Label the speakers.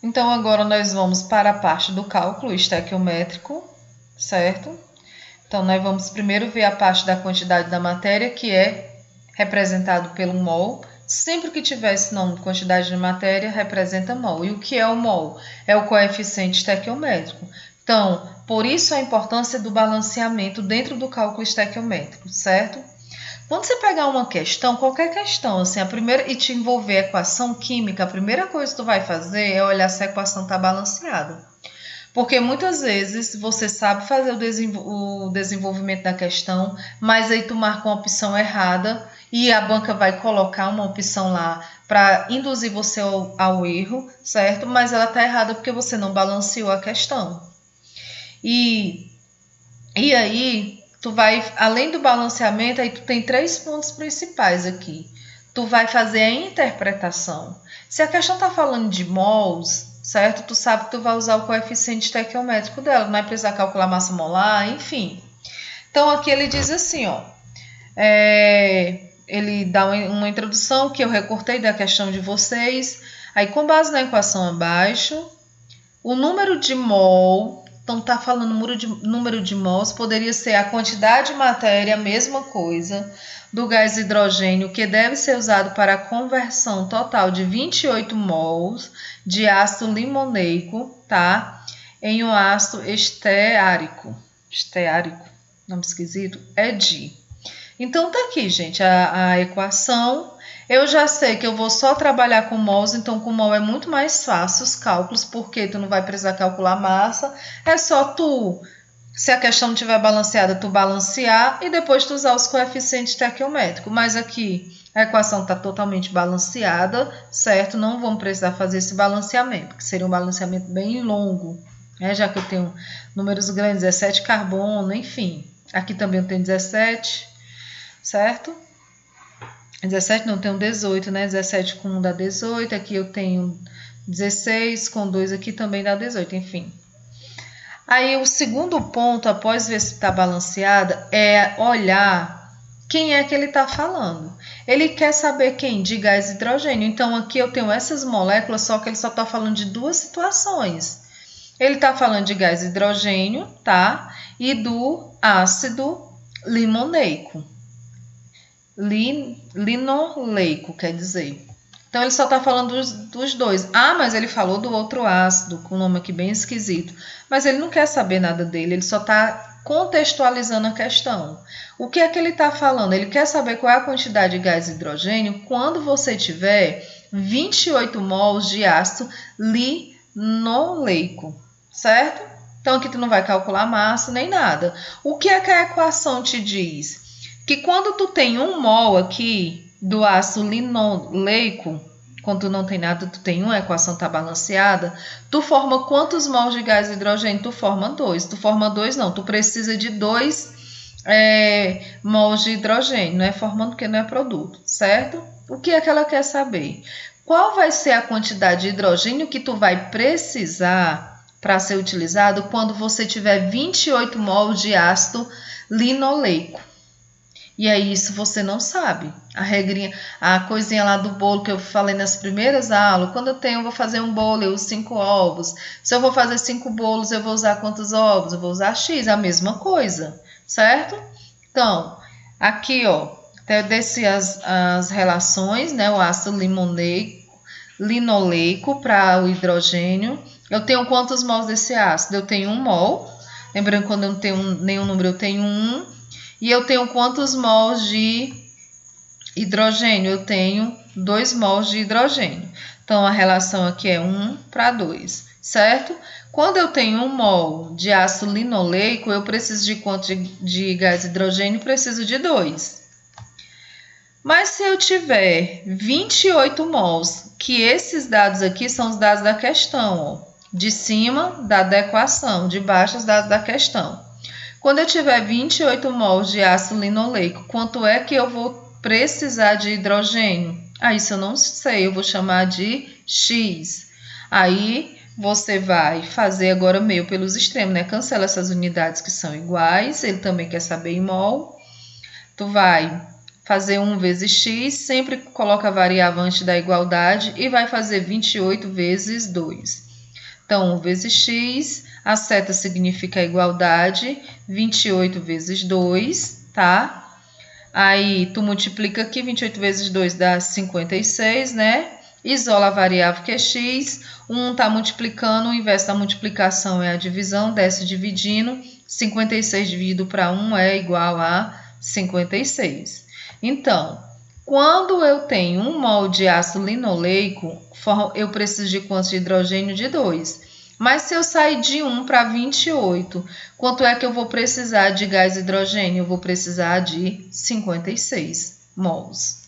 Speaker 1: Então, agora nós vamos para a parte do cálculo estequiométrico, certo? Então, nós vamos primeiro ver a parte da quantidade da matéria, que é representado pelo mol. Sempre que tiver esse nome, quantidade de matéria, representa mol. E o que é o mol? É o coeficiente estequiométrico. Então, por isso a importância do balanceamento dentro do cálculo estequiométrico, certo? Quando você pegar uma questão, qualquer questão, assim, a primeira e te envolver equação química, a primeira coisa que tu vai fazer é olhar se a equação está balanceada. Porque muitas vezes você sabe fazer o desenvolvimento da questão, mas aí tu marca uma opção errada e a banca vai colocar uma opção lá para induzir você ao erro, certo? Mas ela está errada porque você não balanceou a questão. E aí, tu vai, além do balanceamento, aí tu tem 3 pontos principais aqui. Tu vai fazer a interpretação. Se a questão está falando de mols, certo? Tu sabe que tu vai usar o coeficiente estequiométrico dela, não vai precisar calcular massa molar, enfim. Então, aqui ele diz assim, ó. Ele dá uma introdução que eu recortei da questão de vocês. Aí, com base na equação abaixo, o número de mol, então está falando número de mols, poderia ser a quantidade de matéria, a mesma coisa, do gás hidrogênio, que deve ser usado para a conversão total de 28 mols de ácido limoneico, tá? Em um ácido esteárico, nome esquisito, é de. Então tá aqui, gente, a equação. Eu já sei que eu vou só trabalhar com mols, então com mol é muito mais fácil os cálculos, porque tu não vai precisar calcular massa. É só tu, se a questão não estiver balanceada, tu balancear e depois tu usar os coeficientes estequiométricos. Mas aqui a equação está totalmente balanceada, certo? Não vamos precisar fazer esse balanceamento, que seria um balanceamento bem longo, né? Já que eu tenho números grandes, 17 carbono, enfim. Aqui também eu tenho 17, certo? 17 não, tenho 18, né? 17 com 1 dá 18. Aqui eu tenho 16, com 2 aqui também dá 18, enfim. Aí o segundo ponto, após ver se está balanceada, é olhar quem é que ele está falando. Ele quer saber quem? De gás e hidrogênio. Então aqui eu tenho essas moléculas, só que ele só está falando de duas situações. Ele está falando de gás e hidrogênio, tá? E do ácido limoneico. Linoleico, quer dizer. Então ele só está falando dos dois. Ah, mas ele falou do outro ácido, com um nome aqui bem esquisito. Mas ele não quer saber nada dele, ele só está contextualizando a questão. O que é que ele está falando? Ele quer saber qual é a quantidade de gás hidrogênio quando você tiver 28 mols de ácido linoleico, certo? Então aqui tu não vai calcular massa nem nada. O que é que a equação te diz? Que quando tu tem 1 mol aqui do ácido linoleico, quando tu não tem nada, tu tem 1, a equação está balanceada, tu forma quantos mols de gás hidrogênio? Tu forma 2. Tu forma 2 não, tu precisa de 2 mols de hidrogênio, não é formando porque não é produto, certo? O que é que ela quer saber? Qual vai ser a quantidade de hidrogênio que tu vai precisar para ser utilizado quando você tiver 28 mols de ácido linoleico? E aí isso você não sabe. A regrinha, a coisinha lá do bolo que eu falei nas primeiras aulas, quando eu vou fazer um bolo, eu uso 5 ovos. Se eu vou fazer 5 bolos, eu vou usar quantos ovos? Eu vou usar X, a mesma coisa, certo? Então, aqui, ó, até desci as relações, né? O ácido linoleico para o hidrogênio. Eu tenho quantos mols desse ácido? Eu tenho 1 mol. Lembrando, quando eu não tenho nenhum número, eu tenho 1. E eu tenho quantos mols de hidrogênio? Eu tenho 2 mols de hidrogênio. Então, a relação aqui é 1 para 2, certo? Quando eu tenho 1 mol de ácido linoleico, eu preciso de quanto de gás hidrogênio? Preciso de 2. Mas se eu tiver 28 mols, que esses dados aqui são os dados da questão, ó, de cima da equação, de baixo os dados da questão. Quando eu tiver 28 mols de ácido linoleico, quanto é que eu vou precisar de hidrogênio? Isso eu não sei, eu vou chamar de X. Aí você vai fazer agora meio pelos extremos, né? Cancela essas unidades que são iguais, ele também quer saber em mol. Tu vai fazer 1 vezes X, sempre coloca a variável antes da igualdade e vai fazer 28 vezes 2. Então, 1 vezes x, a seta significa igualdade, 28 vezes 2, tá? Aí, tu multiplica aqui, 28 vezes 2 dá 56, né? Isola a variável que é x, 1 está multiplicando, o inverso da multiplicação é a divisão, desce dividindo, 56 dividido para 1 é igual a 56. Então, quando eu tenho 1 mol de ácido linoleico, eu preciso de quantos de hidrogênio? De 2. Mas se eu sair de 1 para 28, quanto é que eu vou precisar de gás hidrogênio? Eu vou precisar de 56 mols.